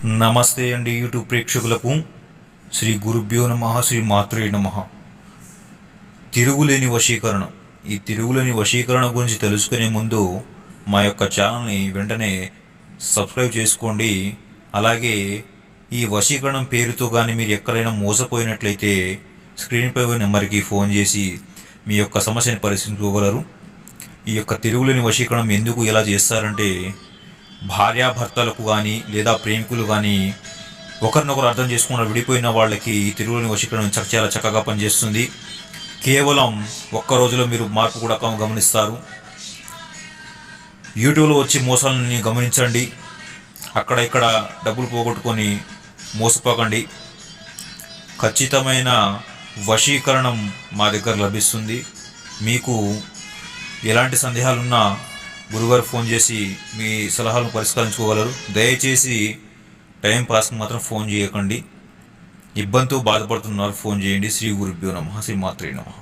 నమస్తే అండి యూట్యూబ్ ప్రేక్షకులకు. శ్రీ గురుభ్యో నమః, శ్రీ మాత్రే నమః. తిరుగులేని వశీకరణ. ఈ తిరుగులేని వశీకరణ గురించి తెలుసుకునే ముందు మా యొక్క ఛానల్ని వెంటనే సబ్స్క్రైబ్ చేసుకోండి. అలాగే ఈ వశీకరణం పేరుతో కానీ మీరు ఎక్కడైనా మోసపోయినట్లయితే స్క్రీన్పై నెంబర్కి ఫోన్ చేసి మీ యొక్క సమస్యని పరిశీలించుకోగలరు. ఈ యొక్క తిరుగులేని వశీకరణం ఎందుకు ఎలా చేస్తారంటే, భార్యాభర్తలకు కానీ లేదా ప్రేమికులు కానీ ఒకరినొకరు అర్థం చేసుకున్న విడిపోయిన వాళ్ళకి తిరుగులేని వశీకరణం చాలా చక్కగా పనిచేస్తుంది. కేవలం ఒక్క రోజులో మీరు మార్పు కూడా గమనిస్తారు. యూట్యూబ్లో వచ్చి మోసాలని గమనించండి. అక్కడ ఇక్కడ డబ్బులు పోగొట్టుకొని మోసపోకండి. ఖచ్చితమైన వశీకరణం మా దగ్గర లభిస్తుంది. మీకు ఎలాంటి సందేహాలున్నా గురుగారు ఫోన్ చేసి మీ సలహాలను పరిష్కరించుకోగలరు. దయచేసి టైం పాస్కి మాత్రం ఫోన్ చేయకండి. ఇబ్బందితో బాధపడుతున్నారు, ఫోన్ చేయండి. శ్రీ గురుభ్యో నమః, శ్రీ మాత్రే నమః.